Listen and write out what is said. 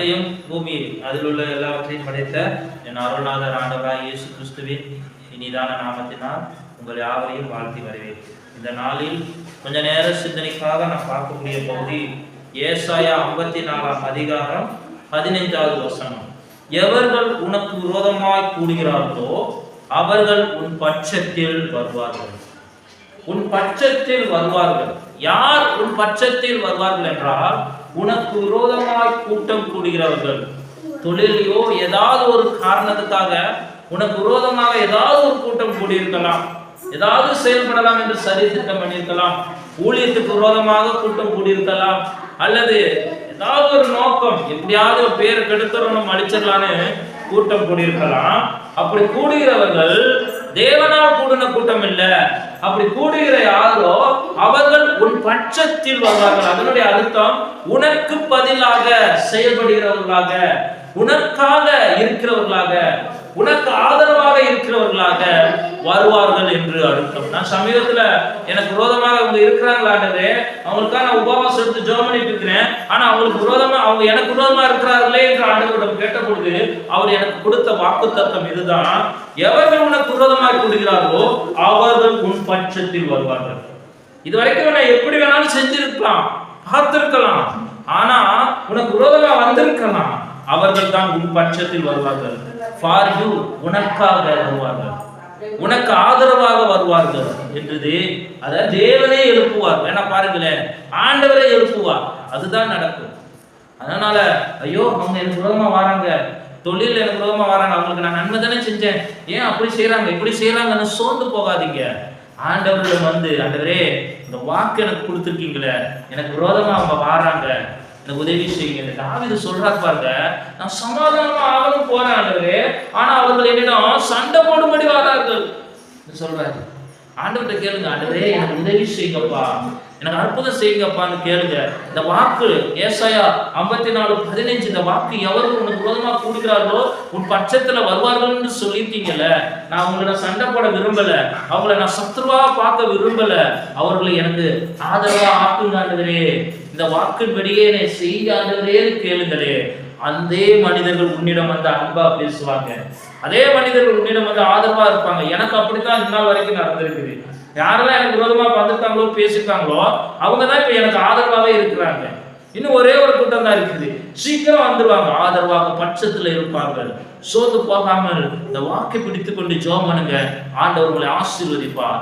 வானத்தையும் பூமி அதில் உள்ள எல்லாவற்றையும் படைத்த என் அருள்நாதர் ஆண்டவராய் இயேசு கிறிஸ்துவின் இனிதான நாமத்தினால் உங்கள் யாவரையும் வாழ்த்தி வரவேற்கிறேன். இந்த நாளில் கொஞ்ச நேர சிந்தனைக்காக நான் பார்க்கக்கூடிய பகுதி ஏசாயா 54ஆம் அதிகாரம் 15வது வசனம். எவர்கள் உனக்கு விரோதமாய் கூடுகிறார்களோ அவர்கள் உன் பட்சத்தில் வருவார்கள். உன் பட்சத்தில் வருவார்கள். யார் உன் பட்சத்தில் வருவார்கள் என்றால், உனக்கு விரோதமாய் கூட்டம் கூடுகிறவர்கள். தொழிலையோ ஏதாவது ஒரு காரணத்துக்காக உனக்கு விரோதமாக ஏதாவது ஒரு கூட்டம் கூடியிருக்கலாம், ஏதாவது செயல்படலாம் என்று சரி திட்டம் பண்ணியிருக்கலாம், ஊழியத்துக்கு விரோதமாக கூட்டம் கூடியிருக்கலாம், அல்லது ஏதாவது ஒரு நோக்கம் எப்படியாவது ஒரு பேரை கெடுத்துறோம் அழிச்சிடலான்னு கூட்டம் கூடியிருக்கலாம். அப்படி கூடுகிறவர்கள் தேவனால் கூடின கூட்டம் இல்ல. அப்படி கூடுகிற யாரோ அவர்கள் உன் பட்சத்தில் வருவார்கள். அதனுடைய அர்த்தம் உனக்கு பதிலாக செயல்படுகிறவர்களாக, உனக்காக இருக்கிறவர்களாக, உனக்கு ஆதரவாக இருக்கிறவர்களாக வருவார்கள் என்று அர்த்தம். நான் சமீபத்துல எனக்கு விரோதமாக அவங்க இருக்கிறாங்களாண்டது அவங்களுக்காக நான் உபவாசம் எடுத்து ஜெபம் பண்ணிட்டு இருக்கிறேன். ஆனா அவங்களுக்கு விரோதமா, அவங்க எனக்கு விரோதமா இருக்கிறார்களே என்று ஆண்டவரிடம் கேட்ட பொழுது அவர் எனக்கு கொடுத்த வாக்குத்தத்தம் இதுதான்: எவர்கள் உனக்கு விரோதமாக கூடுகிறார்களோ அவர்கள் உன் பட்சத்தில் வருவார்கள். இதுவரைக்கும் நான் எப்படி வேணாலும் செஞ்சிருக்கலாம், பார்த்திருக்கலாம், ஆனா உனக்கு விரோதமா வந்திருக்கலாம். அவர்கள் தான் உன் பட்சத்தில் வருவார்கள். ஃபார் யூ, உனக்காக வருவார்கள், உனக்கு ஆதரவாக வருவார்கள் என்றது அத தேவனே எழுப்புவார். வேணா பாருங்களேன், ஆண்டவரே எழுப்புவார். அதுதான் நடக்கும். அதனால ஐயோ அவங்க எனக்கு விரோதமா வராங்க, தொழில் எனக்கு விரோதமா வராங்க, அவங்களுக்கு நான் நன்மை தானே செஞ்சேன், ஏன் அப்படி செய்யறாங்க இப்படி செய்யறாங்கன்னு சோர்ந்து போகாதீங்க. ஆண்டவரிடம் வந்து, ஆண்டவரே இந்த வாக்கு எனக்கு கொடுத்துருக்கீங்களே, எனக்கு விரோதமா அவங்க வராங்க, எனக்கு உதவி செய்யுங்க. தாவீது சொல்றாரு பாருங்க, நான் சமாதானமா ஆகணும் போறேன் ஆண்டவரே, ஆனா அவர்கள் என்னிடம் சண்டை போடும்படி வரார்கள் சொல்றாரு. ஆண்டவர்கிட்ட கேளுங்க, ஆண்டவரே எனக்கு உதவி செய்யுங்கப்பா, எனக்கு அற்புதம் செய்யுங்கப்பான்னு கேளுங்க. இந்த வாக்கு ஏசாயா 54:15, இந்த வாக்கு எவர்கள் உனக்கு விரோதமா கூடுகிறார்களோ உன் பட்சத்துல வருவார்கள்னு சொல்லிட்டீங்கல்ல. நான் அவங்கள சண்டை போட விரும்பல, அவங்கள நான் சத்ருவா பார்க்க விரும்பல, அவர்களை எனக்கு ஆதரவா ஆக்குங்க ஆண்டவரே, இந்த வாக்கின்படியே என்னை செய்ய ஆண்டவரேன்னு கேளுங்களே. அதே மனிதர்கள் உன்னிடம் வந்து அன்பா பேசுவாங்க, அதே மனிதர்கள் உன்னிடம் வந்து ஆதரவா இருப்பாங்க. எனக்கு அப்படித்தான் இந்த நாள் வரைக்கும் நடந்திருக்குது. யாரெல்லாம் எனக்கு விரோதமா வந்துட்டாங்களோ பேசிட்டாங்களோ அவங்க தான் இப்ப எனக்கு ஆதரவாவே இருக்கிறாங்க. இன்னும் ஒரே ஒரு கூட்டம் தான் இருக்குது, சீக்கிரம் வந்துருவாங்க, ஆதரவாக பட்சத்துல இருப்பாங்க. சோர்ந்து போகாமல் இந்த வாக்கை பிடித்து கொண்டு ஜெபம் பண்ணுங்க, ஆண்டவர் உங்களை ஆசீர்வதிப்பார்.